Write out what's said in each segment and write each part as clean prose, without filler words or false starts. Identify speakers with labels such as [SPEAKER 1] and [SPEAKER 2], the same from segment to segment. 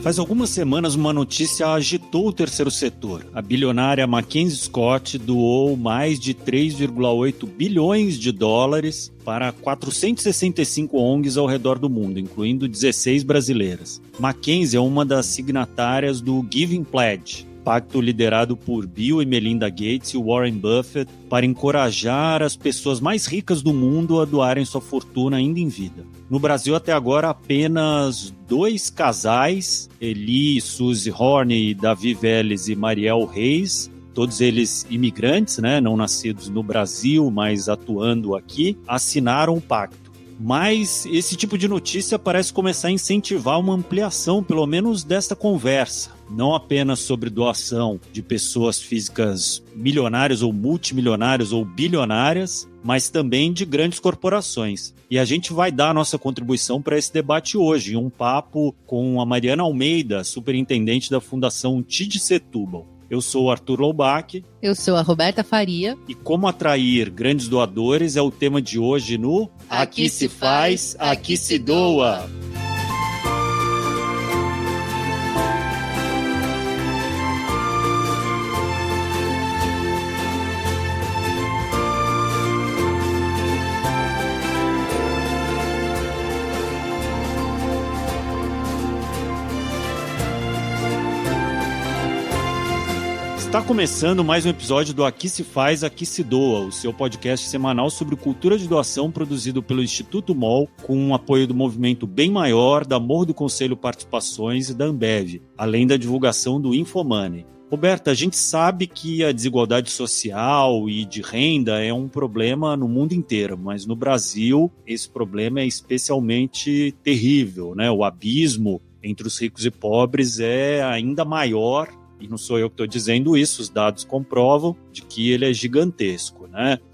[SPEAKER 1] Faz algumas semanas uma notícia agitou o terceiro setor. A bilionária Mackenzie Scott doou mais de 3,8 bilhões de dólares para 465 ONGs ao redor do mundo, incluindo 16 brasileiras. Mackenzie é uma das signatárias do Giving Pledge, pacto liderado por Bill e Melinda Gates e Warren Buffett para encorajar as pessoas mais ricas do mundo a doarem sua fortuna ainda em vida. No Brasil, até agora, apenas 2 casais, Eli e Suzy Horn e Davi Vélez e Mariel Reis, todos eles imigrantes, não nascidos no Brasil, mas atuando aqui, assinaram o pacto. Mas esse tipo de notícia parece começar a incentivar uma ampliação, pelo menos desta conversa. Não apenas sobre doação de pessoas físicas milionárias ou multimilionárias ou bilionárias, mas também de grandes corporações. E a gente vai dar a nossa contribuição para esse debate hoje, em um papo com a Mariana Almeida, superintendente da Fundação TID Setúbal. Eu sou o Arthur Loubach.
[SPEAKER 2] Eu sou a Roberta Faria.
[SPEAKER 1] E como atrair grandes doadores é o tema de hoje no Aqui se faz, aqui se doa. Está começando mais um episódio do Aqui se faz, aqui se doa, o seu podcast semanal sobre cultura de doação produzido pelo Instituto MOL, com o apoio do movimento Bem Maior, da Morro do Conselho Participações e da Ambev, além da divulgação do Infomoney. Roberta, a gente sabe que a desigualdade social e de renda é um problema no mundo inteiro, mas no Brasil esse problema é especialmente terrível, O abismo entre os ricos e pobres é ainda maior. E não sou eu que estou dizendo isso, os dados comprovam de que ele é gigantesco,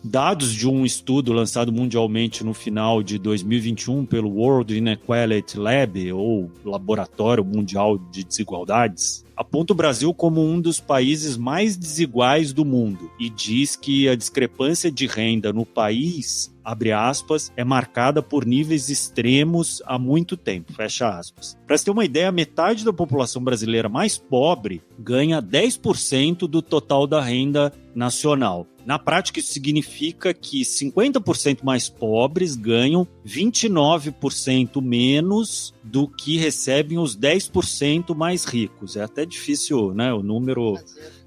[SPEAKER 1] Dados de um estudo lançado mundialmente no final de 2021 pelo World Inequality Lab, ou Laboratório Mundial de Desigualdades, aponta o Brasil como um dos países mais desiguais do mundo e diz que a discrepância de renda no país, abre aspas, é marcada por níveis extremos há muito tempo, fecha aspas. Para você ter uma ideia, metade da população brasileira mais pobre ganha 10% do total da renda nacional. Na prática, isso significa que 50% mais pobres ganham 29% menos do que recebem os 10% mais ricos. É até difícil, o número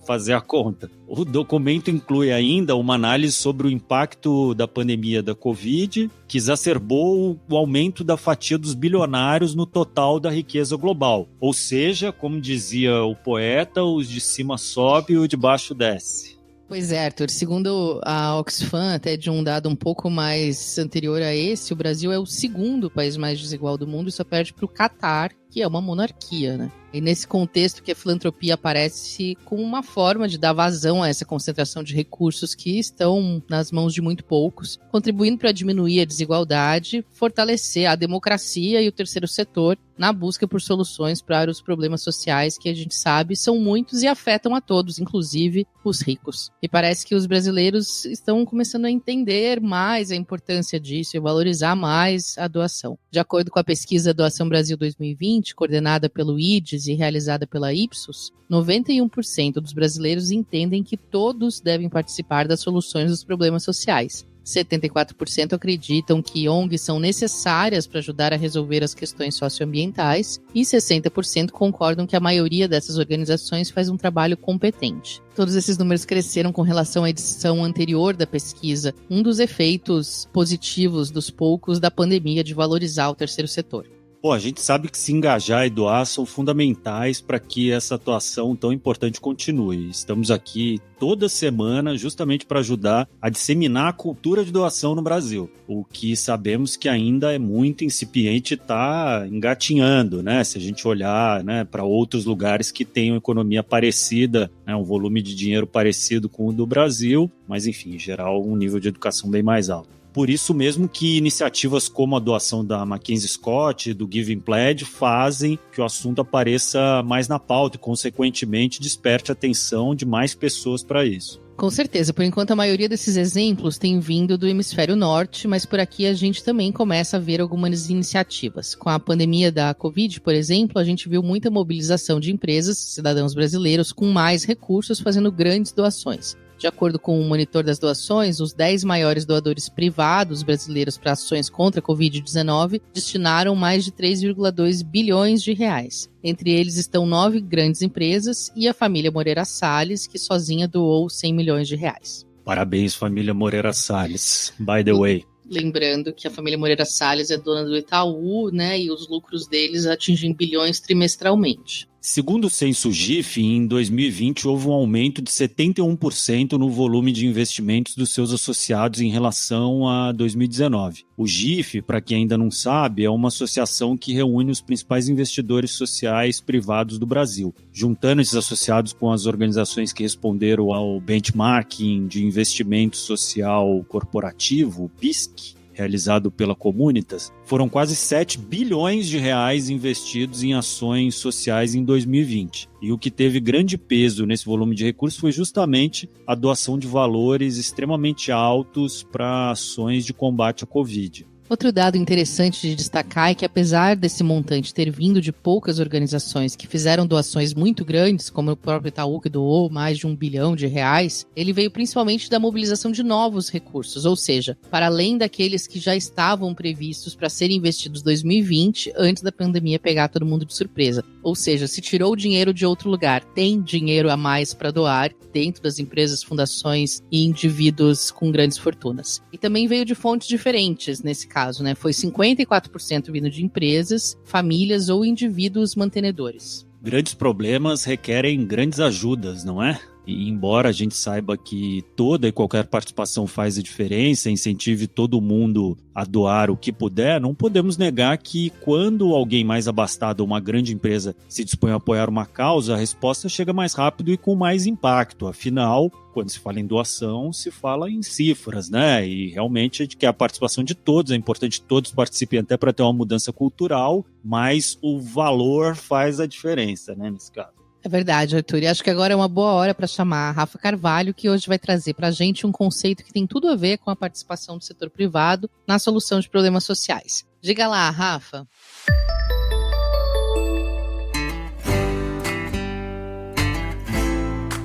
[SPEAKER 1] fazer a conta. O documento inclui ainda uma análise sobre o impacto da pandemia da Covid, que exacerbou o aumento da fatia dos bilionários no total da riqueza global. Ou seja, como dizia o poeta, os de cima sobe e o de baixo desce.
[SPEAKER 2] Pois é, Arthur, segundo a Oxfam, até de um dado um pouco mais anterior a esse, o Brasil é o segundo país mais desigual do mundo e só perde para o Catar, que é uma monarquia, E nesse contexto que a filantropia aparece como uma forma de dar vazão a essa concentração de recursos que estão nas mãos de muito poucos, contribuindo para diminuir a desigualdade, fortalecer a democracia e o terceiro setor na busca por soluções para os problemas sociais que a gente sabe são muitos e afetam a todos, inclusive os ricos. E parece que os brasileiros estão começando a entender mais a importância disso e valorizar mais a doação. De acordo com a pesquisa Doação Brasil 2020, coordenada pelo IDES e realizada pela Ipsos, 91% dos brasileiros entendem que todos devem participar das soluções dos problemas sociais. 74% acreditam que ONGs são necessárias para ajudar a resolver as questões socioambientais e 60% concordam que a maioria dessas organizações faz um trabalho competente. Todos esses números cresceram com relação à edição anterior da pesquisa, um dos efeitos positivos dos poucos da pandemia de valorizar o terceiro setor.
[SPEAKER 1] A gente sabe que se engajar e doar são fundamentais para que essa atuação tão importante continue. Estamos aqui toda semana justamente para ajudar a disseminar a cultura de doação no Brasil. O que sabemos que ainda é muito incipiente e está engatinhando, Se a gente olhar, para outros lugares que têm uma economia parecida, um volume de dinheiro parecido com o do Brasil, mas enfim, em geral, um nível de educação bem mais alto. Por isso mesmo que iniciativas como a doação da Mackenzie Scott e do Giving Pledge fazem que o assunto apareça mais na pauta e, consequentemente, desperte a atenção de mais pessoas para isso.
[SPEAKER 2] Com certeza, por enquanto a maioria desses exemplos tem vindo do hemisfério norte, mas por aqui a gente também começa a ver algumas iniciativas. Com a pandemia da Covid, por exemplo, a gente viu muita mobilização de empresas, cidadãos brasileiros com mais recursos fazendo grandes doações. De acordo com o monitor das doações, os 10 maiores doadores privados brasileiros para ações contra a Covid-19 destinaram mais de 3,2 bilhões de reais. Entre eles estão 9 grandes empresas e a família Moreira Salles, que sozinha doou 100 milhões de reais.
[SPEAKER 1] Parabéns, família Moreira Salles, by the way.
[SPEAKER 2] Lembrando que a família Moreira Salles é dona do Itaú, né, e os lucros deles atingem bilhões trimestralmente.
[SPEAKER 1] Segundo o censo GIF, em 2020 houve um aumento de 71% no volume de investimentos dos seus associados em relação a 2019. O GIF, para quem ainda não sabe, é uma associação que reúne os principais investidores sociais privados do Brasil. Juntando esses associados com as organizações que responderam ao benchmarking de investimento social corporativo, o BISC, realizado pela Comunitas, foram quase 7 bilhões de reais investidos em ações sociais em 2020. E o que teve grande peso nesse volume de recursos foi justamente a doação de valores extremamente altos para ações de combate à Covid.
[SPEAKER 2] Outro dado interessante de destacar é que, apesar desse montante ter vindo de poucas organizações que fizeram doações muito grandes, como o próprio Itaú, que doou mais de 1 bilhão de reais, ele veio principalmente da mobilização de novos recursos, ou seja, para além daqueles que já estavam previstos para serem investidos em 2020, antes da pandemia pegar todo mundo de surpresa. Ou seja, se tirou o dinheiro de outro lugar, tem dinheiro a mais para doar dentro das empresas, fundações e indivíduos com grandes fortunas. E também veio de fontes diferentes nesse caso, né? Foi 54% vindo de empresas, famílias ou indivíduos mantenedores.
[SPEAKER 1] Grandes problemas requerem grandes ajudas, não é? E embora a gente saiba que toda e qualquer participação faz a diferença, incentive todo mundo a doar o que puder, não podemos negar que quando alguém mais abastado ou uma grande empresa se dispõe a apoiar uma causa, a resposta chega mais rápido e com mais impacto. Afinal, quando se fala em doação, se fala em cifras, né? E realmente a gente quer a participação de todos, é importante que todos participem até para ter uma mudança cultural, mas o valor faz a diferença, né, nesse caso.
[SPEAKER 2] É verdade, Arthur. E acho que agora é uma boa hora para chamar a Rafa Carvalho, que hoje vai trazer para a gente um conceito que tem tudo a ver com a participação do setor privado na solução de problemas sociais. Diga lá, Rafa.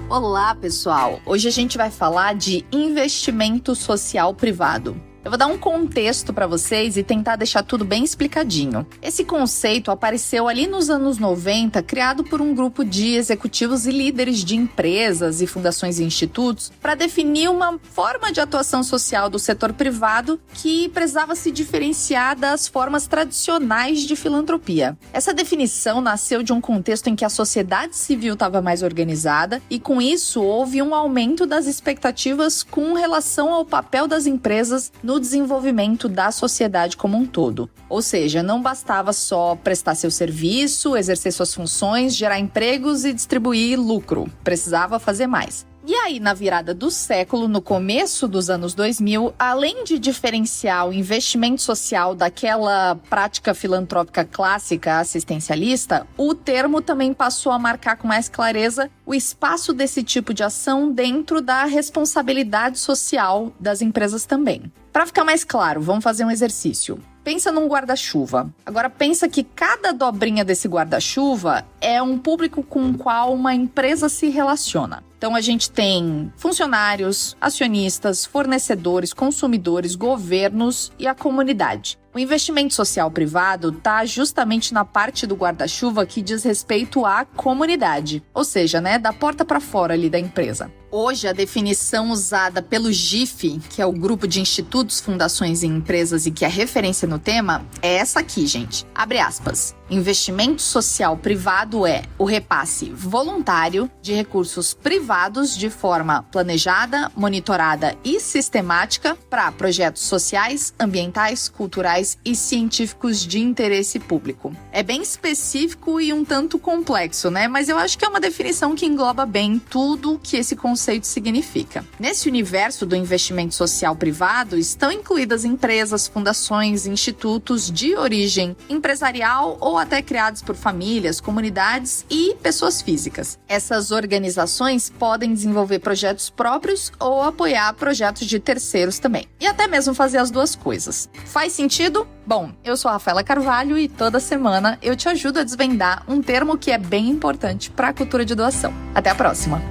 [SPEAKER 3] Olá, pessoal! Hoje a gente vai falar de investimento social privado. Eu vou dar um contexto para vocês e tentar deixar tudo bem explicadinho. Esse conceito apareceu ali nos anos 90, criado por um grupo de executivos e líderes de empresas e fundações e institutos para definir uma forma de atuação social do setor privado que precisava se diferenciar das formas tradicionais de filantropia. Essa definição nasceu de um contexto em que a sociedade civil estava mais organizada e, com isso, houve um aumento das expectativas com relação ao papel das empresas no desenvolvimento da sociedade como um todo. Ou seja, não bastava só prestar seu serviço, exercer suas funções, gerar empregos e distribuir lucro. Precisava fazer mais. E aí, na virada do século, no começo dos anos 2000, além de diferenciar o investimento social daquela prática filantrópica clássica assistencialista, o termo também passou a marcar com mais clareza o espaço desse tipo de ação dentro da responsabilidade social das empresas também. Para ficar mais claro, vamos fazer um exercício. Pensa num guarda-chuva. Agora pensa que cada dobrinha desse guarda-chuva é um público com o qual uma empresa se relaciona. Então a gente tem funcionários, acionistas, fornecedores, consumidores, governos e a comunidade. O investimento social privado está justamente na parte do guarda-chuva que diz respeito à comunidade, ou seja, da porta para fora ali da empresa. Hoje, a definição usada pelo GIF, que é o Grupo de Institutos, Fundações e Empresas e que é referência no tema, é essa aqui, gente. Abre aspas. Investimento social privado é o repasse voluntário de recursos privados de forma planejada, monitorada e sistemática para projetos sociais, ambientais, culturais sociais e científicos de interesse público. É bem específico e um tanto complexo, né? Mas eu acho que é uma definição que engloba bem tudo o que esse conceito significa. Nesse universo do investimento social privado estão incluídas empresas, fundações, institutos de origem empresarial ou até criados por famílias, comunidades e pessoas físicas. Essas organizações podem desenvolver projetos próprios ou apoiar projetos de terceiros também. E até mesmo fazer as duas coisas. Faz sentido? Bom, eu sou a Rafaela Carvalho e toda semana eu te ajudo a desvendar um termo que é bem importante para a cultura de doação. Até a próxima!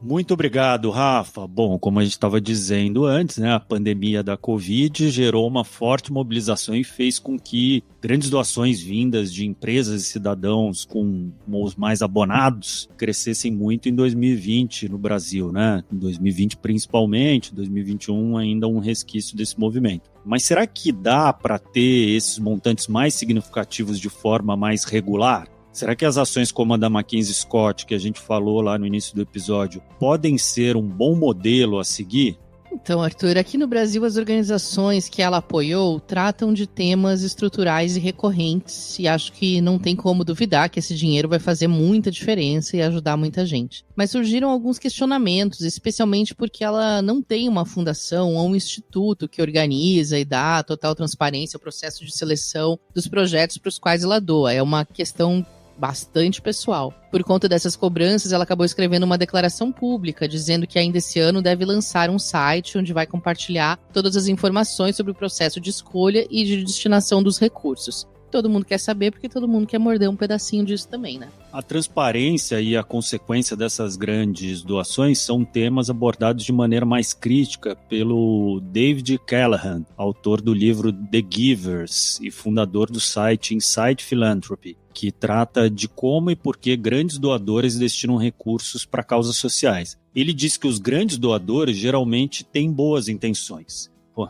[SPEAKER 1] Muito obrigado, Rafa. Bom, como a gente estava dizendo antes, né, a pandemia da Covid gerou uma forte mobilização e fez com que grandes doações vindas de empresas e cidadãos com os mais abonados crescessem muito em 2020 no Brasil, né? Em 2020 principalmente, 2021 ainda um resquício desse movimento. Mas será que dá para ter esses montantes mais significativos de forma mais regular? Será que as ações como a da Mackenzie Scott, que a gente falou lá no início do episódio, podem ser um bom modelo a seguir?
[SPEAKER 2] Então, Arthur, aqui no Brasil as organizações que ela apoiou tratam de temas estruturais e recorrentes e acho que não tem como duvidar que esse dinheiro vai fazer muita diferença e ajudar muita gente. Mas surgiram alguns questionamentos, especialmente porque ela não tem uma fundação ou um instituto que organiza e dá total transparência ao processo de seleção dos projetos para os quais ela doa. É uma questão bastante pessoal. Por conta dessas cobranças, ela acabou escrevendo uma declaração pública, dizendo que ainda esse ano deve lançar um site onde vai compartilhar todas as informações sobre o processo de escolha e de destinação dos recursos. Todo mundo quer saber porque todo mundo quer morder um pedacinho disso também, né?
[SPEAKER 1] A transparência e a consequência dessas grandes doações são temas abordados de maneira mais crítica pelo David Callahan, autor do livro The Givers e fundador do site Inside Philanthropy, que trata de como e por que grandes doadores destinam recursos para causas sociais. Ele diz que os grandes doadores geralmente têm boas intenções. Pô,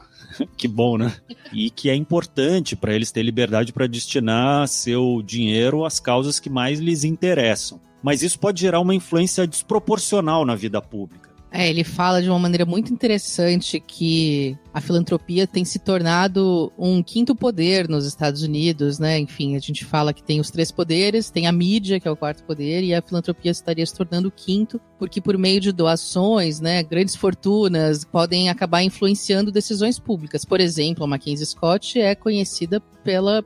[SPEAKER 1] que bom, né? E que é importante para eles terem liberdade para destinar seu dinheiro às causas que mais lhes interessam. Mas isso pode gerar uma influência desproporcional na vida pública.
[SPEAKER 2] Ele fala de uma maneira muito interessante que a filantropia tem se tornado um quinto poder nos Estados Unidos, né? Enfim, a gente fala que tem os 3 poderes, tem a mídia, que é o 4º poder, e a filantropia estaria se tornando o 5º, porque por meio de doações, né, grandes fortunas podem acabar influenciando decisões públicas. Por exemplo, a Mackenzie Scott é conhecida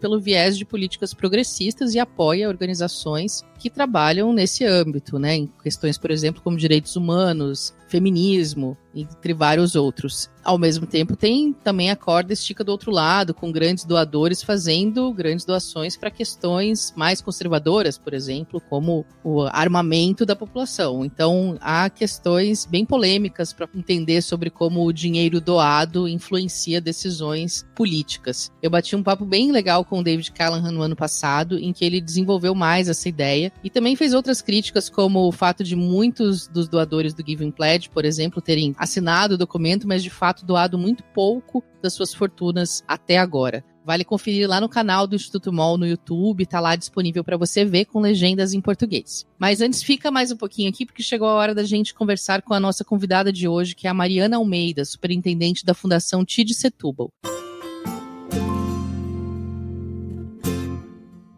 [SPEAKER 2] pelo viés de políticas progressistas e apoia organizações que trabalham nesse âmbito, né? Em questões, por exemplo, como direitos humanos, feminismo, entre vários outros. Ao mesmo tempo, tem também a corda estica do outro lado, com grandes doadores fazendo grandes doações para questões mais conservadoras, por exemplo, como o armamento da população. Então, há questões bem polêmicas para entender sobre como o dinheiro doado influencia decisões políticas. Eu bati um papo bem legal com o David Callahan no ano passado, em que ele desenvolveu mais essa ideia e também fez outras críticas, como o fato de muitos dos doadores do Giving Pledge, por exemplo, terem assinado o documento, mas de fato doado muito pouco das suas fortunas até agora. Vale conferir lá no canal do Instituto MOL no YouTube, tá lá disponível para você ver com legendas em português. Mas antes fica mais um pouquinho aqui, porque chegou a hora da gente conversar com a nossa convidada de hoje, que é a Mariana Almeida, superintendente da Fundação TID Setúbal.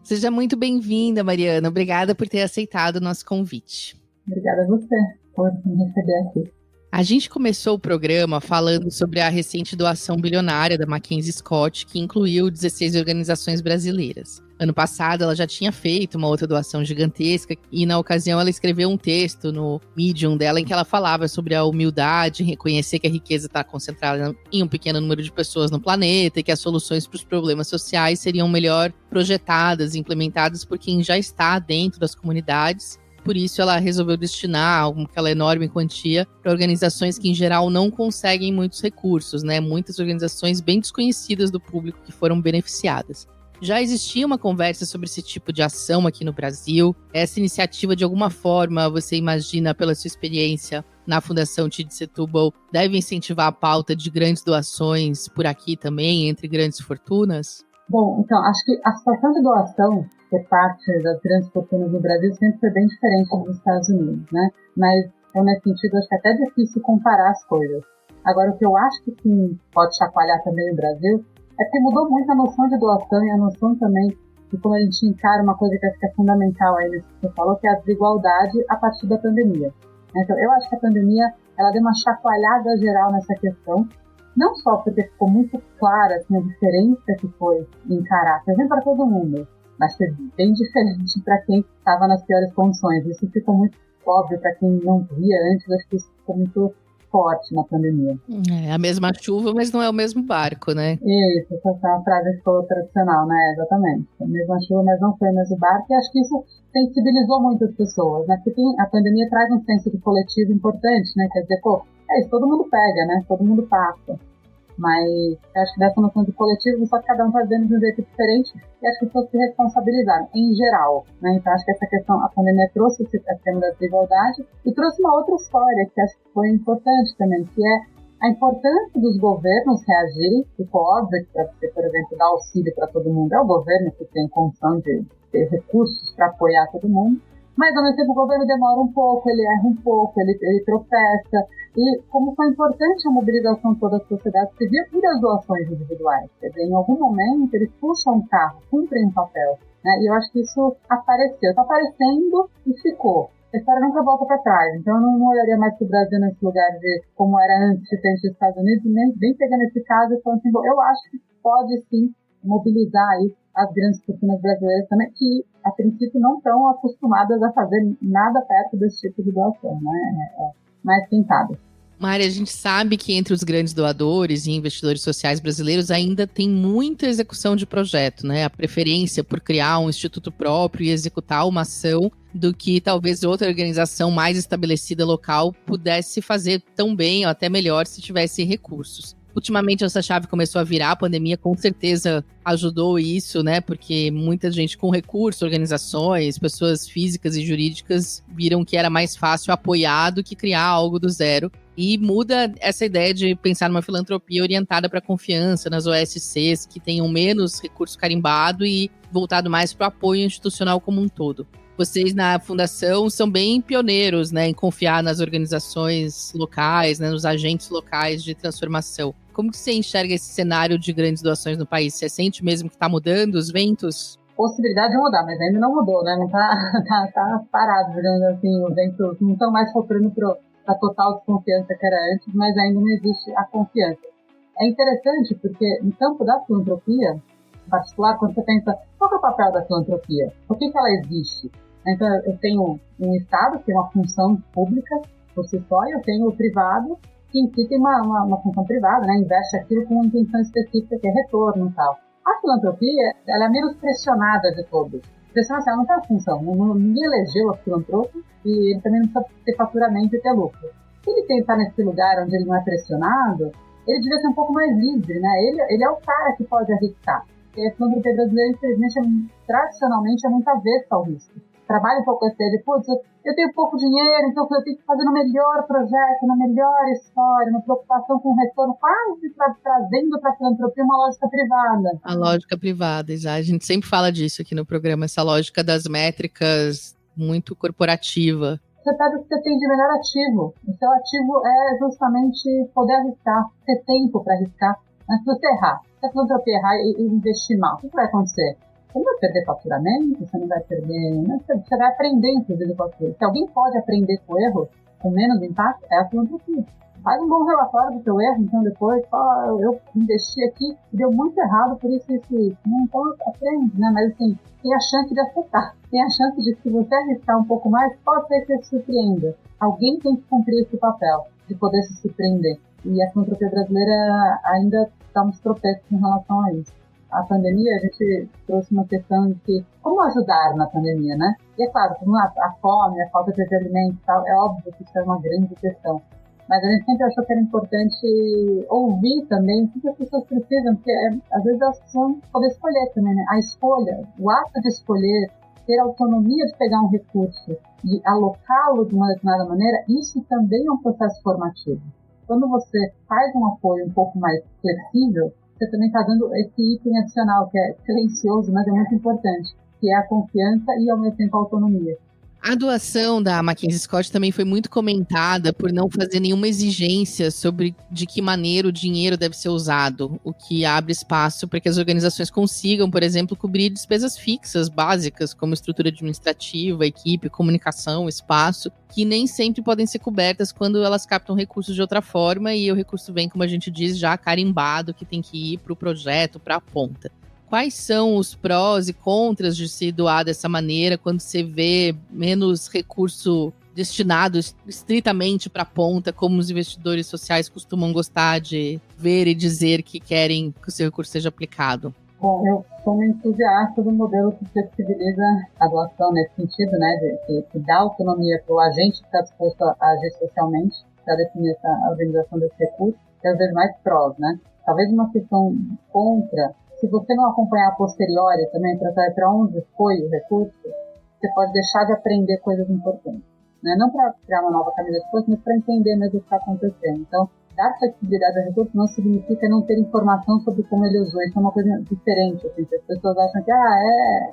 [SPEAKER 2] Seja muito bem-vinda, Mariana. Obrigada por ter aceitado o nosso convite.
[SPEAKER 4] Obrigada a você por me receber aqui.
[SPEAKER 2] A gente começou o programa falando sobre a recente doação bilionária da Mackenzie Scott, que incluiu 16 organizações brasileiras. Ano passado, ela já tinha feito uma outra doação gigantesca e, na ocasião, ela escreveu um texto no Medium dela em que ela falava sobre a humildade, reconhecer que a riqueza está concentrada em um pequeno número de pessoas no planeta e que as soluções para os problemas sociais seriam melhor projetadas e implementadas por quem já está dentro das comunidades. Por isso, ela resolveu destinar aquela enorme quantia para organizações que, em geral, não conseguem muitos recursos, né? Muitas organizações bem desconhecidas do público que foram beneficiadas. Já existia uma conversa sobre esse tipo de ação aqui no Brasil. Essa iniciativa, de alguma forma, você imagina, pela sua experiência na Fundação TID Setúbal, deve incentivar a pauta de grandes doações por aqui também, entre grandes fortunas?
[SPEAKER 4] Bom, então, acho que a situação de doação por parte das grandes fortunas no Brasil sempre foi bem diferente dos Estados Unidos, né? Mas, então, nesse sentido, acho que é até difícil comparar as coisas. Agora, o que eu acho que sim pode chacoalhar também o Brasil é que mudou muito a noção de doação e a noção também de como a gente encara uma coisa que acho que é fundamental aí nisso que você falou, que é a desigualdade a partir da pandemia. Então, eu acho que a pandemia ela deu uma chacoalhada geral nessa questão, não só porque ficou muito clara assim, a diferença que foi em caráter, nem para todo mundo, mas foi bem diferente para quem estava nas piores condições. Isso ficou muito óbvio para quem não via antes, acho que isso ficou muito forte na pandemia.
[SPEAKER 2] É a mesma chuva, mas não é o mesmo barco, né?
[SPEAKER 4] Isso, essa é uma frase que ficou tradicional, né? Exatamente. A mesma chuva, mas não foi o mesmo barco. E acho que isso sensibilizou muitas pessoas, né? Porque a pandemia traz um senso de coletivo importante, né? Quer dizer, pô, é isso, todo mundo pega, né? Todo mundo passa. Mas acho que dessa noção de coletivo, só que cada um está vendo de um jeito diferente e acho que as pessoas se responsabilizaram, em geral, né? Então acho que essa questão, a pandemia trouxe esse tema da desigualdade e trouxe uma outra história que acho que foi importante também, que é a importância dos governos reagirem. Ficou óbvio que para você, por exemplo, dar auxílio para todo mundo, é o governo que tem condição de ter recursos para apoiar todo mundo, mas ao mesmo tempo o governo demora um pouco, ele erra um pouco, ele tropeça. E como foi importante a mobilização de toda a sociedade civil e das doações individuais. Quer dizer, em algum momento eles puxam um carro, cumprem um papel, né? E eu acho que isso apareceu, está aparecendo e ficou. A história nunca volta para trás, então eu não olharia mais para o Brasil nesse lugar de como era antes de ter os Estados Unidos, nem pegando esse caso e falando assim, bom, eu acho que pode sim mobilizar aí as grandes fortunas brasileiras também, que a princípio não estão acostumadas a fazer nada perto desse tipo de doação, né? Mais tentado.
[SPEAKER 2] Mari, a gente sabe que entre os grandes doadores e investidores sociais brasileiros ainda tem muita execução de projeto, né? A preferência por criar um instituto próprio e executar uma ação do que talvez outra organização mais estabelecida local pudesse fazer tão bem ou até melhor se tivesse recursos. Ultimamente essa chave começou a virar, a pandemia com certeza ajudou isso, né? Porque muita gente com recursos, organizações, pessoas físicas e jurídicas viram que era mais fácil apoiar do que criar algo do zero. E muda essa ideia de pensar numa filantropia orientada para a confiança nas OSCs, que tenham menos recurso carimbado e voltado mais para o apoio institucional como um todo. Vocês na fundação são bem pioneiros, né, em confiar nas organizações locais, né, nos agentes locais de transformação. Como que você enxerga esse cenário de grandes doações no país? Você sente mesmo que está mudando os ventos?
[SPEAKER 4] Possibilidade de mudar, mas ainda não mudou, né? Não tá parado, digamos assim, os ventos não estão mais sofrendo a total desconfiança que era antes, mas ainda não existe a confiança. É interessante porque no campo da filantropia, em particular, quando você pensa qual é o papel da filantropia, por que ela existe? Então eu tenho um Estado que tem uma função pública por si só, e eu tenho o privado que em si tem uma função privada, né? Investe aquilo com uma intenção específica que é retorno e tal. A filantropia, ela é menos pressionada de todos. Pressionada, ela não tem a função, ninguém elegeu a filantropo e ele também não precisa ter faturamento e ter lucro. Se ele tentar nesse lugar onde ele não é pressionado, ele devia ser um pouco mais livre, né? Ele é o cara que pode arriscar. Porque a filantropia brasileira, infelizmente, tradicionalmente é muito avessa ao risco. Trabalha um pouco esse ideia de, putz, eu tenho pouco dinheiro, então eu tenho que fazer no melhor projeto, na melhor história, na preocupação com o retorno, quase trazendo para a filantropia uma lógica privada.
[SPEAKER 2] A lógica privada, já. A gente sempre fala disso aqui no programa, essa lógica das métricas muito corporativa.
[SPEAKER 4] Você pega o que você tem de melhor ativo. O seu ativo é justamente poder arriscar, ter tempo para arriscar. Mas se você errar, se a filantropia errar e investir mal, o que vai acontecer? Você não vai perder faturamento, você não vai perder... Você vai aprender, inclusive, com aquilo. Se alguém pode aprender com o erro, com menos impacto, é a filantropia. Faz um bom relatório do seu erro, então depois, eu investi aqui e deu muito errado por isso. Então aprende, né? Mas assim, tem a chance de acertar. Tem a chance de que se você arriscar um pouco mais, pode ser que você se surpreenda. Alguém tem que cumprir esse papel, de poder se surpreender. E a filantropia brasileira ainda está uns tropeços em relação a isso. A pandemia, a gente trouxe uma questão de como ajudar na pandemia, né? E é claro, a fome, a falta de alimentos e tal, é óbvio que isso é uma grande questão. Mas a gente sempre achou que era importante ouvir também o que as pessoas precisam, porque às vezes elas precisam poder escolher também, né? A escolha, o ato de escolher, ter autonomia de pegar um recurso e alocá-lo de uma determinada maneira, isso também é um processo formativo. Quando você faz um apoio um pouco mais flexível, você também está dando esse item adicional, que é silencioso, mas é muito importante, que é a confiança e, ao mesmo tempo, a autonomia.
[SPEAKER 2] A doação da Mackenzie Scott também foi muito comentada por não fazer nenhuma exigência sobre de que maneira o dinheiro deve ser usado, o que abre espaço para que as organizações consigam, por exemplo, cobrir despesas fixas básicas, como estrutura administrativa, equipe, comunicação, espaço, que nem sempre podem ser cobertas quando elas captam recursos de outra forma e o recurso vem, como a gente diz, já carimbado, que tem que ir para o projeto, para a ponta. Quais são os prós e contras de se doar dessa maneira quando você vê menos recurso destinado estritamente para a ponta, como os investidores sociais costumam gostar de ver e dizer que querem que o seu recurso seja aplicado?
[SPEAKER 4] Bom, eu sou uma entusiasta do modelo que flexibiliza a doação nesse sentido, né, que dá autonomia para o agente que está disposto a agir socialmente, para definir essa organização desse recurso, e às vezes mais prós, né. Talvez uma questão contra. Se você não acompanhar a posteriori também para saber para onde foi o recurso, você pode deixar de aprender coisas importantes. Né? Não para criar uma nova camisa de força, mas para entender mesmo o que está acontecendo. Então, dar flexibilidade ao recurso não significa não ter informação sobre como ele usou. Isso é uma coisa diferente. Assim, que as pessoas acham que é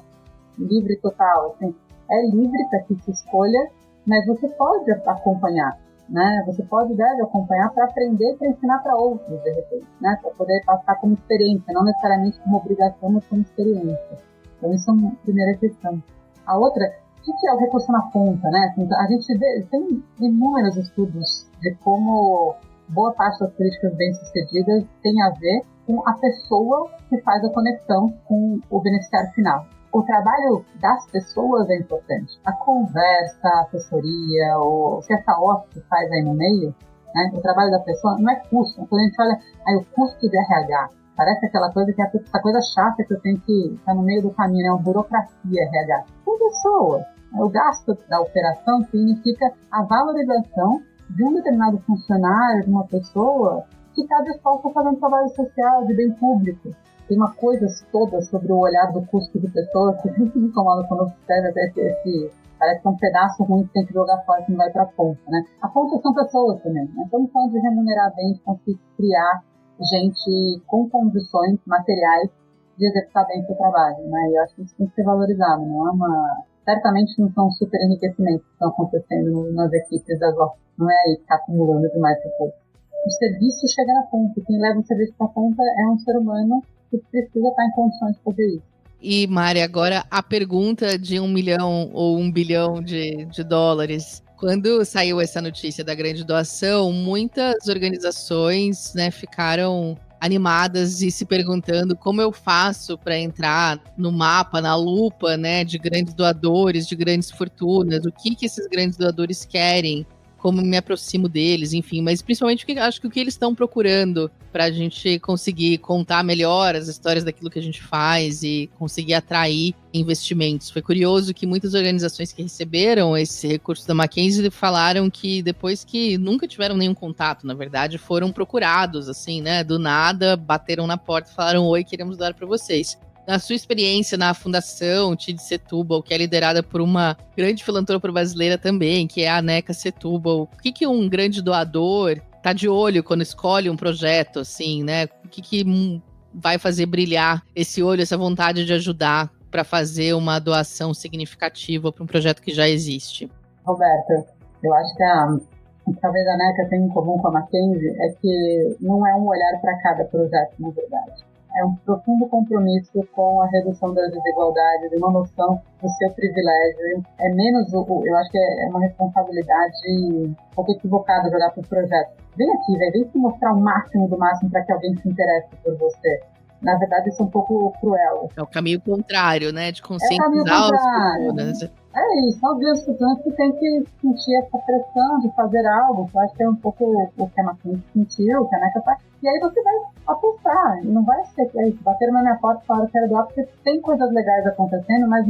[SPEAKER 4] livre total. Assim, é livre para que se escolha, mas você pode acompanhar. Né? Você pode e deve acompanhar para aprender e para ensinar para outros, de repente, né? Para poder passar como experiência, não necessariamente como obrigação, mas como experiência. Então, isso é uma primeira questão. A outra, o que é o recurso na ponta? Né? Assim, a gente vê, tem inúmeros estudos de como boa parte das políticas bem-sucedidas tem a ver com a pessoa que faz a conexão com o beneficiário final. O trabalho das pessoas é importante. A conversa, a assessoria, o que essa OSC faz aí no meio, né? O trabalho da pessoa não é custo. Quando a gente olha o custo de RH, parece aquela coisa que é essa coisa chata que eu tenho que estar no meio do caminho, é uma burocracia RH. São pessoas. O gasto da operação significa a valorização de um determinado funcionário, de uma pessoa que está disposta a fazer um trabalho social de bem público. Tem uma coisa toda sobre o olhar do custo de pessoas que sempre me incomoda quando observa até esse parece que é um pedaço ruim que tem que jogar fora que não vai para a ponta, né? A ponta são pessoas também, né? Estamos falando de remunerar bem, de conseguir criar gente com condições materiais de executar bem o seu trabalho, né? E eu acho que isso tem que ser valorizado, não é uma... Certamente não são super enriquecimentos que estão acontecendo nas equipes das OSCs, não é aí que está acumulando demais recursos. O serviço chega na ponta, quem leva o serviço para a ponta é um ser humano que precisa estar em condições de fazer isso.
[SPEAKER 2] E, Mari, agora a pergunta de 1 milhão ou 1 bilhão de dólares. Quando saiu essa notícia da grande doação, muitas organizações, né, ficaram animadas e se perguntando como eu faço para entrar no mapa, na lupa, né, de grandes doadores, de grandes fortunas, o que esses grandes doadores querem, como me aproximo deles, enfim, mas principalmente porque acho que o que eles estão procurando para a gente conseguir contar melhor as histórias daquilo que a gente faz e conseguir atrair investimentos. Foi curioso que muitas organizações que receberam esse recurso da Mackenzie falaram que depois que nunca tiveram nenhum contato, na verdade, foram procurados, assim, né, do nada, bateram na porta e falaram: oi, queremos dar para vocês. Na sua experiência na Fundação TID Setúbal, que é liderada por uma grande filantropa brasileira também, que é a Neca Setúbal, o que um grande doador tá de olho quando escolhe um projeto, assim, né? O que vai fazer brilhar esse olho, essa vontade de ajudar para fazer uma doação significativa para um projeto que já existe?
[SPEAKER 4] Roberta, eu acho que talvez a Neca tenha em comum com a Mackenzie é que não é um olhar para cada projeto, na verdade. É um profundo compromisso com a redução das desigualdades, uma noção do seu privilégio. É menos, eu acho que é uma responsabilidade um pouco equivocada jogar para o projeto. Vem aqui, vem se mostrar o máximo do máximo para que alguém se interesse por você. Na verdade, isso é um pouco cruel.
[SPEAKER 2] É o caminho contrário, né? De conscientizar os fortunas.
[SPEAKER 4] É isso, são os estudantes que têm que sentir essa pressão de fazer algo, que eu acho que é um pouco o que a Mackenzie sentiu, que a Neca faz. E aí você vai apostar, não vai ser isso, bater na minha porta e falar que quero doar, porque tem coisas legais acontecendo, mas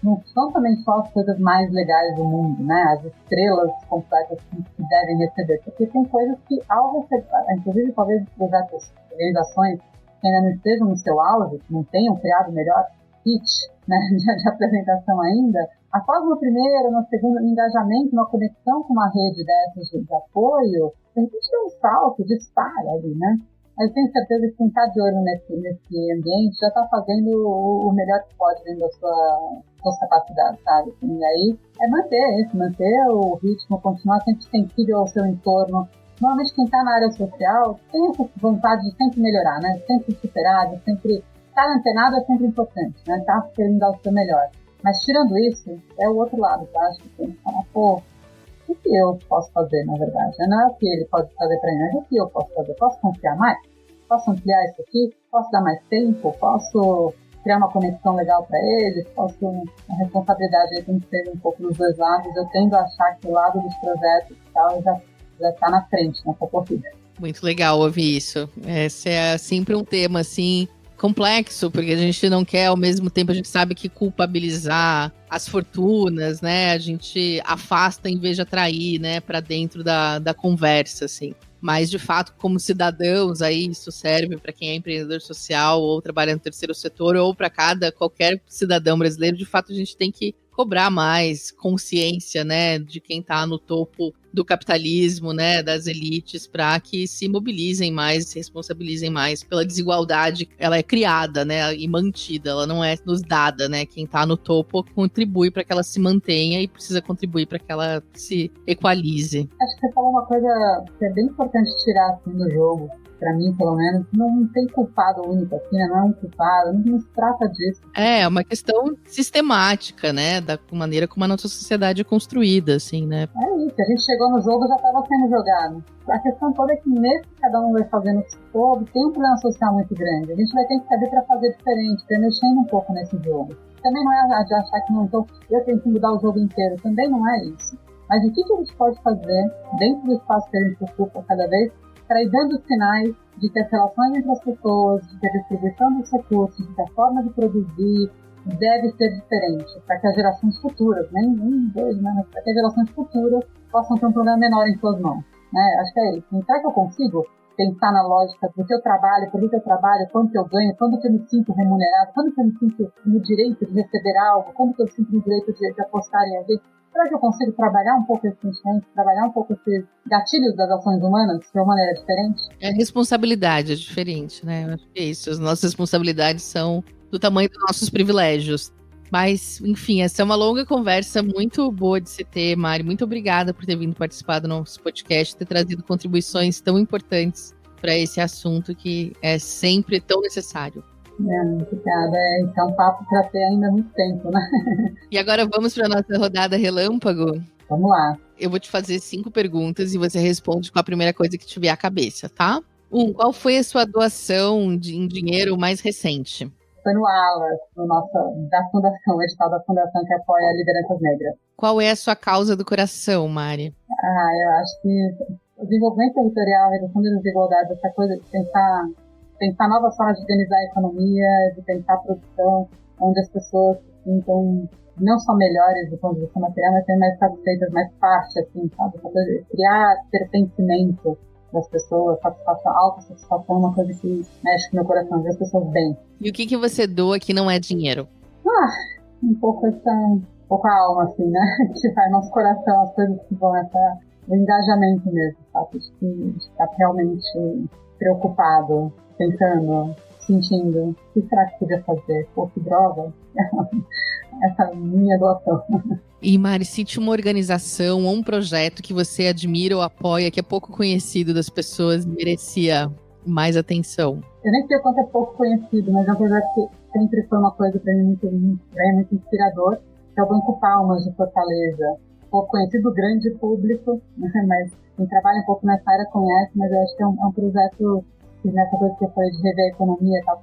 [SPEAKER 4] não são também só as coisas mais legais do mundo, né? As estrelas completas que devem receber, porque tem coisas que ao receber, inclusive talvez projetos, organizações que ainda não estejam no seu auge, que não tenham criado o melhor pitch, né, de apresentação ainda, após uma primeira, uma segunda, um engajamento, uma conexão com uma rede dessas de apoio, a gente dá um salto, dispara ali, né? Mas tenho certeza que quem está de olho nesse ambiente já está fazendo o melhor que pode dentro das suas capacidades, sabe? E aí é manter o ritmo, continuar sempre sensível ao seu entorno. Normalmente quem está na área social tem essa vontade de sempre melhorar, né? Sempre superar, de sempre estar antenado é sempre importante, né? Tá querendo dar o seu melhor. Mas tirando isso, é o outro lado, tá? Acho que tem que falar, o que eu posso fazer, na verdade? Não é o que ele pode fazer para mim, mas o que eu posso fazer? Posso confiar mais? Posso ampliar isso aqui? Posso dar mais tempo? Posso criar uma conexão legal para eles? A responsabilidade aí tem que ser um pouco dos dois lados. Eu tendo a achar que o lado dos projetos e tal já está na frente nessa corrida.
[SPEAKER 2] Muito legal ouvir isso. Esse é sempre um tema, assim, complexo, porque a gente não quer, ao mesmo tempo, a gente sabe que culpabilizar as fortunas, né? A gente afasta em vez de atrair, né, para dentro da conversa, assim. Mas, de fato, como cidadãos, aí isso serve para quem é empreendedor social ou trabalha no terceiro setor ou para qualquer cidadão brasileiro. De fato, a gente tem que cobrar mais consciência, né, de quem está no topo do capitalismo, né, das elites, para que se mobilizem mais, se responsabilizem mais pela desigualdade. Ela é criada, né, e mantida, ela não é nos dada, né. Quem está no topo contribui para que ela se mantenha e precisa contribuir para que ela se equalize.
[SPEAKER 4] Acho que você falou uma coisa que é bem importante tirar assim, do jogo. Pra mim, pelo menos, não tem culpado único aqui, né? Não é um culpado, não se trata disso.
[SPEAKER 2] É uma questão sistemática, né? Da maneira como a nossa sociedade é construída, assim, né?
[SPEAKER 4] É isso, a gente chegou no jogo, já estava sendo jogado. A questão toda é que mesmo que cada um vai fazendo o que soube, tem um problema social muito grande. A gente vai ter que saber para fazer diferente, para mexendo um pouco nesse jogo. Também não é de achar que não, então eu tenho que mudar o jogo inteiro, também não é isso. Mas o que a gente pode fazer dentro do espaço que a gente ocupa cada vez para ir dando sinais de que as relações entre as pessoas, de que a distribuição dos recursos, de que a forma de produzir deve ser diferente, para que as gerações futuras, nem dois, né, mas para que as gerações futuras possam ter um problema menor em suas mãos. Né? Acho que é isso. Será que eu consigo pensar na lógica do que eu trabalho, por que eu trabalho, quanto que eu ganho, quando que eu me sinto remunerado, quando que eu me sinto no direito de receber algo, quando que eu me sinto no direito de apostar em alguém? Será que eu consigo trabalhar um pouco esse sentimento, trabalhar um pouco esses gatilhos das ações humanas de uma maneira diferente?
[SPEAKER 2] A responsabilidade é diferente, né? Eu acho que é isso. As nossas responsabilidades são do tamanho dos nossos privilégios. Mas, enfim, essa é uma longa conversa muito boa de se ter, Mari. Muito obrigada por ter vindo participar do nosso podcast, ter trazido contribuições tão importantes para esse assunto que é sempre tão necessário.
[SPEAKER 4] Obrigada. Esse é um papo para ter ainda muito tempo, né?
[SPEAKER 2] E agora vamos para a nossa rodada relâmpago?
[SPEAKER 4] Vamos lá.
[SPEAKER 2] Eu vou te fazer 5 perguntas e você responde com a primeira coisa que te vier à cabeça, tá? 1. Qual foi a sua doação em dinheiro mais recente?
[SPEAKER 4] Foi no ALAS, da Fundação, o edital da Fundação que apoia lideranças negras.
[SPEAKER 2] Qual é a sua causa do coração, Mari?
[SPEAKER 4] Eu acho que o desenvolvimento territorial, a redução das desigualdades, essa coisa de pensar novas formas de organizar a economia, de pensar a produção, onde as pessoas se sintam não só melhores do ponto de vista material, mas também mais satisfeitas, mais parte, assim, sabe? Criar pertencimento das pessoas, satisfação, autossatisfação, uma coisa que mexe com o meu coração, ver as pessoas bem.
[SPEAKER 2] E o que você doa que não é dinheiro?
[SPEAKER 4] Um pouco a alma, assim, né? Que vai no nosso coração, as coisas que vão o engajamento mesmo, sabe? De estar realmente preocupado, pensando, sentindo, o que será que podia fazer? Pô, que droga! Essa minha doação.
[SPEAKER 2] E, Mari, cite uma organização ou um projeto que você admira ou apoia, que é pouco conhecido das pessoas e merecia mais atenção.
[SPEAKER 4] Eu nem sei o quanto é pouco conhecido, mas é um projeto que sempre foi uma coisa para mim muito inspirador, que é o Banco Palmas de Fortaleza. Pouco conhecido, grande público, né? Mas quem trabalha um pouco nessa área conhece, mas eu acho que é um projeto que nessa coisa que foi de rever a economia, tá?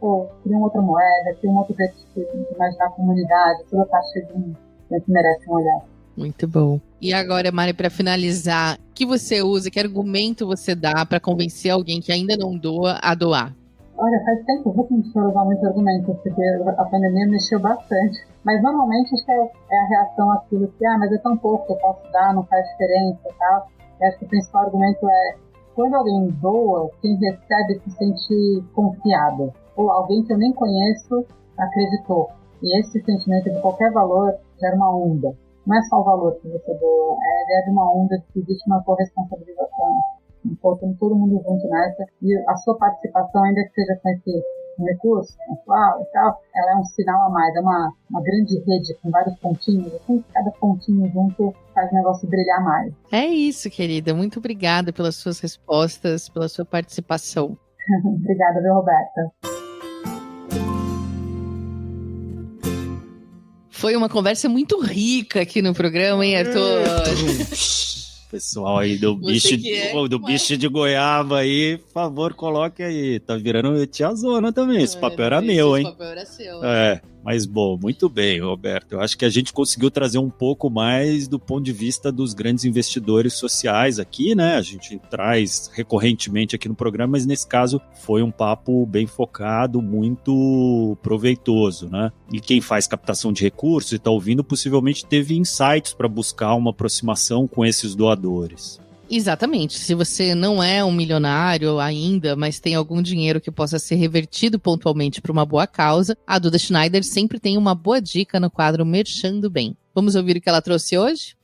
[SPEAKER 4] Cria uma outra moeda, cria um outro jeito de imaginar a comunidade, tudo a partir de um que merece um olhar.
[SPEAKER 2] Muito bom. E agora, Mari, para finalizar, o que você usa, que argumento você dá para convencer alguém que ainda não doa a doar?
[SPEAKER 4] Olha, faz tempo que eu não usar muitos argumentos, porque a pandemia mexeu bastante. Mas normalmente acho que é a reação àquilo que, mas é tão pouco que eu posso dar, não faz diferença e tal. E acho que o principal argumento é, quando alguém doa, quem recebe se sente confiado. Ou alguém que eu nem conheço acreditou. E esse sentimento de qualquer valor gera uma onda. Não é só o valor que você doa, é a ideia de uma onda de que existe uma corresponsabilização. Pô, tem todo mundo junto nessa, e a sua participação, ainda que seja com esse recurso pontual e tal, ela é um sinal a mais, é uma grande rede com vários pontinhos, assim, cada pontinho junto faz o negócio brilhar mais.
[SPEAKER 2] É isso, querida. Muito obrigada pelas suas respostas, pela sua participação.
[SPEAKER 4] Obrigada, viu, Roberta?
[SPEAKER 2] Foi uma conversa muito rica aqui no programa, hein, Arthur?
[SPEAKER 1] Pessoal aí do bicho de goiaba aí, por favor, coloque aí. Tá virando tiazona também. Esse papel era meu, hein?
[SPEAKER 2] Esse papel era seu.
[SPEAKER 1] Mas bom, muito bem, Roberto. Eu acho que a gente conseguiu trazer um pouco mais do ponto de vista dos grandes investidores sociais aqui, né? A gente traz recorrentemente aqui no programa, mas nesse caso foi um papo bem focado, muito proveitoso, né? E quem faz captação de recursos e está ouvindo possivelmente teve insights para buscar uma aproximação com esses doadores.
[SPEAKER 2] Exatamente. Se você não é um milionário ainda, mas tem algum dinheiro que possa ser revertido pontualmente para uma boa causa, a Duda Schneider sempre tem uma boa dica no quadro Merchando Bem. Vamos ouvir o que ela trouxe hoje?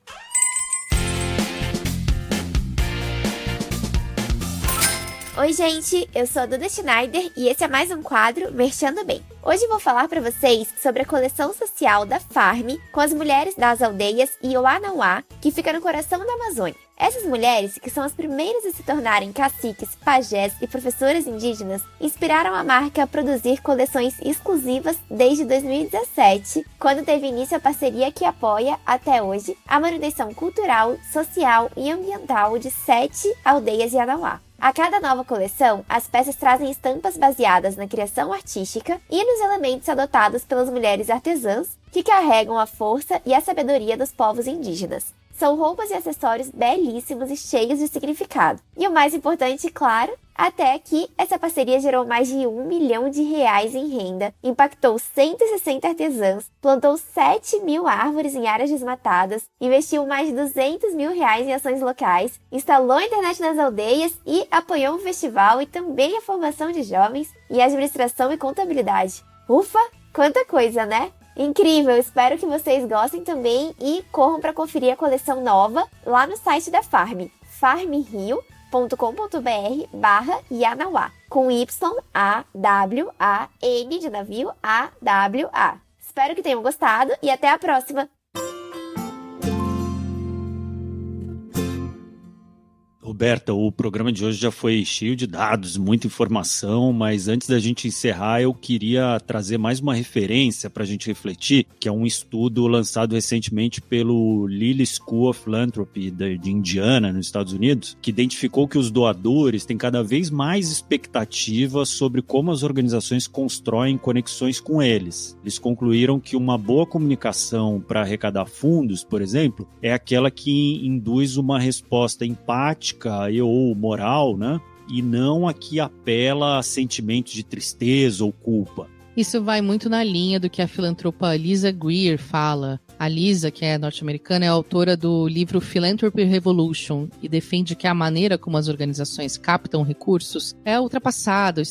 [SPEAKER 5] Oi, gente, eu sou a Duda Schneider e esse é mais um quadro Merchando Bem. Hoje vou falar para vocês sobre a coleção social da Farm com as mulheres das aldeias Ioanauá, que fica no coração da Amazônia. Essas mulheres, que são as primeiras a se tornarem caciques, pajés e professoras indígenas, inspiraram a marca a produzir coleções exclusivas desde 2017, quando teve início a parceria que apoia, até hoje, a manutenção cultural, social e ambiental de 7 aldeias Ianauá. A cada nova coleção, as peças trazem estampas baseadas na criação artística e nos elementos adotados pelas mulheres artesãs, que carregam a força e a sabedoria dos povos indígenas. São roupas e acessórios belíssimos e cheios de significado. E o mais importante, claro, até aqui, essa parceria gerou mais de R$1 milhão em renda, impactou 160 artesãs, plantou 7 mil árvores em áreas desmatadas, investiu mais de R$200 mil em ações locais, instalou a internet nas aldeias e apoiou o festival e também a formação de jovens e administração e contabilidade. Ufa, quanta coisa, né? Incrível, espero que vocês gostem também e corram para conferir a coleção nova lá no site da Farm, farmrio.com.br/Ianauá, com Y-A-W-A-N de navio A-W-A. Espero que tenham gostado e até a próxima!
[SPEAKER 1] Roberta, o programa de hoje já foi cheio de dados, muita informação, mas antes da gente encerrar, eu queria trazer mais uma referência para a gente refletir, que é um estudo lançado recentemente pelo Lilly School of Philanthropy de Indiana, nos Estados Unidos, que identificou que os doadores têm cada vez mais expectativas sobre como as organizações constroem conexões com eles. Eles concluíram que uma boa comunicação para arrecadar fundos, por exemplo, é aquela que induz uma resposta empática ou moral, né? E não a que apela a sentimentos de tristeza ou culpa.
[SPEAKER 2] Isso vai muito na linha do que a filantropa Lisa Greer fala. A Lisa, que é norte-americana, é autora do livro Philanthropy Revolution e defende que a maneira como as organizações captam recursos está ultrapassada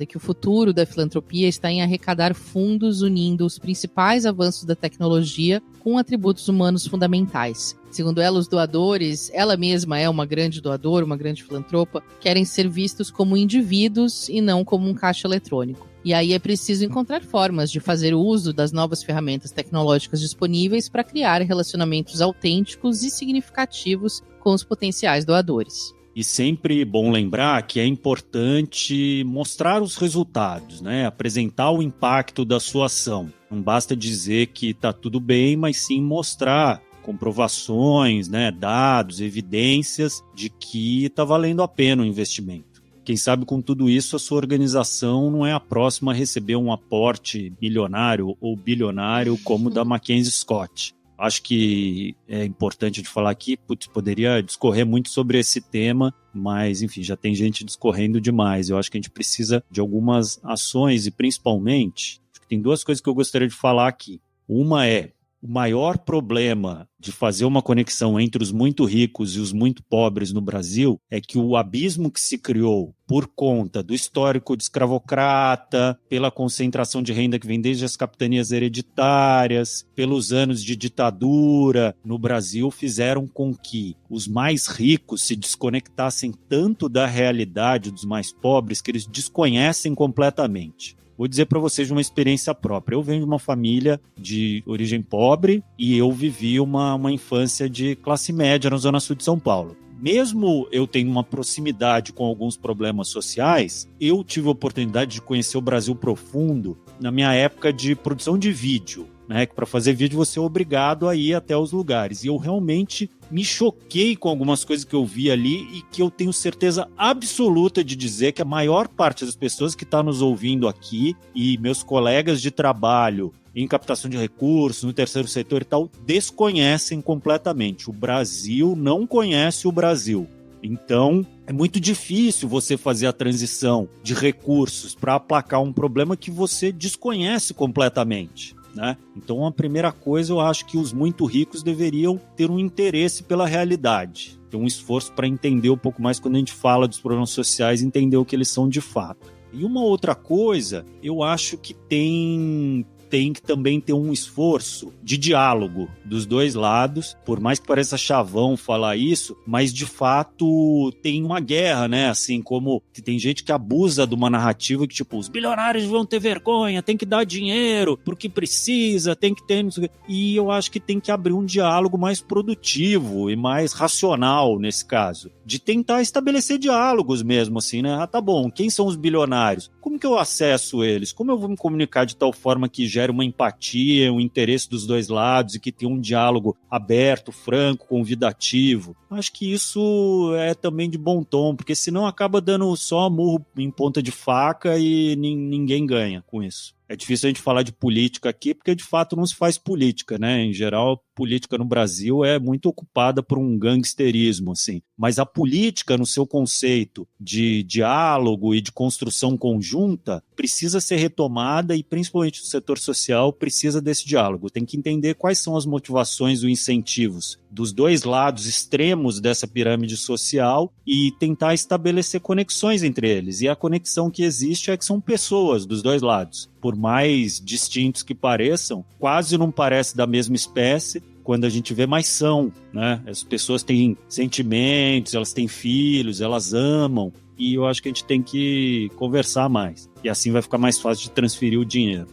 [SPEAKER 2] e que o futuro da filantropia está em arrecadar fundos unindo os principais avanços da tecnologia com atributos humanos fundamentais. Segundo ela, os doadores, ela mesma é uma grande doadora, uma grande filantropa, querem ser vistos como indivíduos e não como um caixa eletrônico. E aí é preciso encontrar formas de fazer uso das novas ferramentas tecnológicas disponíveis para criar relacionamentos autênticos e significativos com os potenciais doadores.
[SPEAKER 1] E sempre bom lembrar que é importante mostrar os resultados, né? Apresentar o impacto da sua ação. Não basta dizer que está tudo bem, mas sim mostrar comprovações, né, dados, evidências de que está valendo a pena o investimento. Quem sabe com tudo isso a sua organização não é a próxima a receber um aporte milionário ou bilionário como o da Mackenzie Scott. Acho que é importante de falar aqui, poderia discorrer muito sobre esse tema, mas enfim, já tem gente discorrendo demais. Eu acho que a gente precisa de algumas ações e principalmente, acho que tem duas coisas que eu gostaria de falar aqui. Uma é o maior problema de fazer uma conexão entre os muito ricos e os muito pobres no Brasil é que o abismo que se criou por conta do histórico de escravocrata, pela concentração de renda que vem desde as capitanias hereditárias, pelos anos de ditadura no Brasil, fizeram com que os mais ricos se desconectassem tanto da realidade dos mais pobres que eles desconhecem completamente. Vou dizer para vocês de uma experiência própria. Eu venho de uma família de origem pobre e eu vivi uma infância de classe média na Zona Sul de São Paulo. Mesmo eu tendo uma proximidade com alguns problemas sociais, eu tive a oportunidade de conhecer o Brasil profundo na minha época de produção de vídeo, né? Que para fazer vídeo você é obrigado a ir até os lugares. E eu realmente me choquei com algumas coisas que eu vi ali e que eu tenho certeza absoluta de dizer que a maior parte das pessoas que está nos ouvindo aqui e meus colegas de trabalho em captação de recursos, no terceiro setor e tal, desconhecem completamente. O Brasil não conhece o Brasil. Então, é muito difícil você fazer a transição de recursos para aplacar um problema que você desconhece completamente, né? Então, a primeira coisa, eu acho que os muito ricos deveriam ter um interesse pela realidade, ter um esforço para entender um pouco mais quando a gente fala dos problemas sociais, entender o que eles são de fato. E uma outra coisa, eu acho que tem que também ter um esforço de diálogo dos dois lados, por mais que pareça chavão falar isso, mas de fato tem uma guerra, né? Assim como tem gente que abusa de uma narrativa que tipo, os bilionários vão ter vergonha, tem que dar dinheiro porque precisa, tem que ter... E eu acho que tem que abrir um diálogo mais produtivo e mais racional nesse caso, de tentar estabelecer diálogos mesmo, assim, né? Ah, tá bom, quem são os bilionários? Como que eu acesso eles? Como eu vou me comunicar de tal forma que gere uma empatia, um interesse dos dois lados e que tenha um diálogo aberto, franco, convidativo? Acho que isso é também de bom tom, porque senão acaba dando só murro em ponta de faca e ninguém ganha com isso. É difícil a gente falar de política aqui, porque de fato não se faz política, né? Em geral, política no Brasil é muito ocupada por um gangsterismo, assim. Mas a política, no seu conceito de diálogo e de construção conjunta, precisa ser retomada e, principalmente no setor social, precisa desse diálogo. Tem que entender quais são as motivações e os incentivos dos dois lados extremos dessa pirâmide social e tentar estabelecer conexões entre eles. E a conexão que existe é que são pessoas dos dois lados. Por mais distintos que pareçam, quase não parece da mesma espécie. Quando a gente vê, mais são, né? As pessoas têm sentimentos, elas têm filhos, elas amam. E eu acho que a gente tem que conversar mais. E assim vai ficar mais fácil de transferir o dinheiro.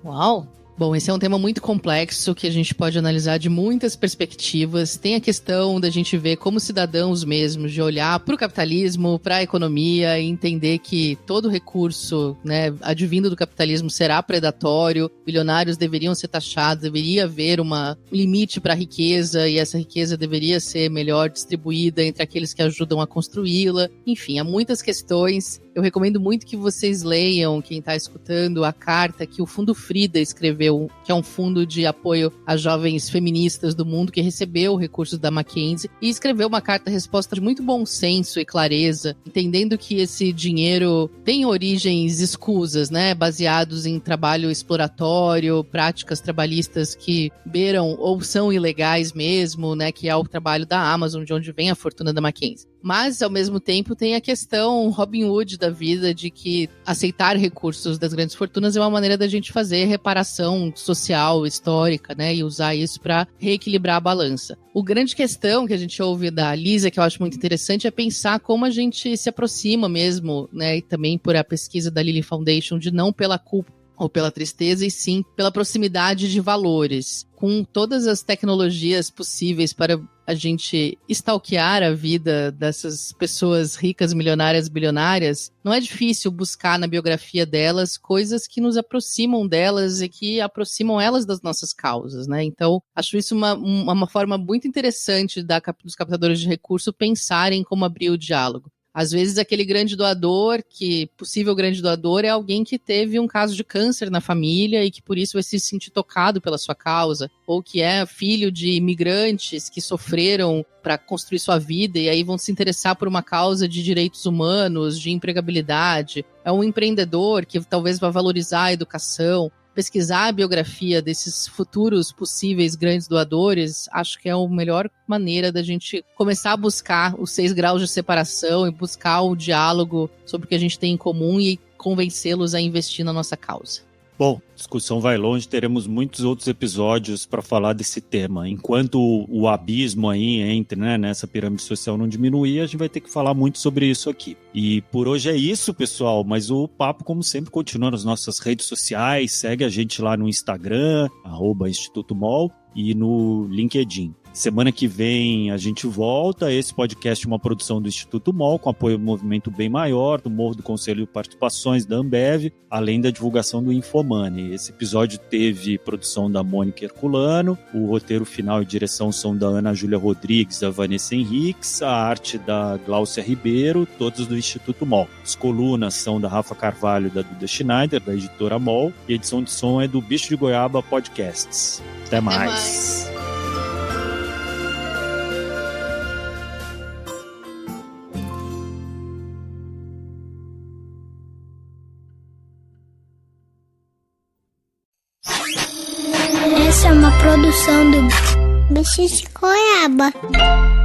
[SPEAKER 2] Uau! Bom, esse é um tema muito complexo que a gente pode analisar de muitas perspectivas. Tem a questão da gente ver como cidadãos mesmos, de olhar para o capitalismo, para a economia e entender que todo recurso, né, advindo do capitalismo será predatório, bilionários deveriam ser taxados, deveria haver um limite para a riqueza e essa riqueza deveria ser melhor distribuída entre aqueles que ajudam a construí-la. Enfim, há muitas questões. Eu recomendo muito que vocês leiam, quem está escutando, a carta que o Fundo Frida escreveu, que é um fundo de apoio a jovens feministas do mundo que recebeu recursos da Mackenzie e escreveu uma carta-resposta de muito bom senso e clareza, entendendo que esse dinheiro tem origens escusas, né, baseados em trabalho exploratório, práticas trabalhistas que beiram ou são ilegais mesmo, né, que é o trabalho da Amazon, de onde vem a fortuna da Mackenzie. Mas, ao mesmo tempo, tem a questão Robin Hood da vida de que aceitar recursos das grandes fortunas é uma maneira da gente fazer reparação social, histórica, né? E usar isso para reequilibrar a balança. O grande questão que a gente ouve da Lisa, que eu acho muito interessante, é pensar como a gente se aproxima mesmo, né? E também por a pesquisa da Lilly Foundation, de não pela culpa ou pela tristeza, e sim pela proximidade de valores. Com todas as tecnologias possíveis para a gente stalkear a vida dessas pessoas ricas, milionárias, bilionárias, não é difícil buscar na biografia delas coisas que nos aproximam delas e que aproximam elas das nossas causas, né? Então, acho isso uma forma muito interessante dos captadores de recurso pensarem como abrir o diálogo. Às vezes aquele grande doador, possível grande doador, é alguém que teve um caso de câncer na família e que por isso vai se sentir tocado pela sua causa, ou que é filho de imigrantes que sofreram para construir sua vida e aí vão se interessar por uma causa de direitos humanos, de empregabilidade. É um empreendedor que talvez vá valorizar a educação. pesquisar a biografia desses futuros possíveis grandes doadores, acho que é a melhor maneira da gente começar a buscar os 6 graus de separação e buscar o diálogo sobre o que a gente tem em comum e convencê-los a investir na nossa causa.
[SPEAKER 1] Bom, a discussão vai longe, teremos muitos outros episódios para falar desse tema. Enquanto o abismo aí entre, nessa pirâmide social não diminuir, a gente vai ter que falar muito sobre isso aqui. E por hoje é isso, pessoal, mas o papo, como sempre, continua nas nossas redes sociais. Segue a gente lá no Instagram, @Instituto MOL, e no LinkedIn. Semana que vem a gente volta. Esse podcast é uma produção do Instituto MOL, com apoio do Movimento Bem Maior, do Morro do Conselho de Participações da Ambev, além da divulgação do Infomoney. Esse episódio teve produção da Mônica Herculano, o roteiro final e direção são da Ana Júlia Rodrigues, da Vanessa Henriques, a arte da Gláucia Ribeiro, todos do Instituto MOL. As colunas são da Rafa Carvalho e da Duda Schneider, da editora MOL, e a edição de som é do Bicho de Goiaba Podcasts. Até mais.
[SPEAKER 6] Essa é uma produção do Bicho de Goiaba.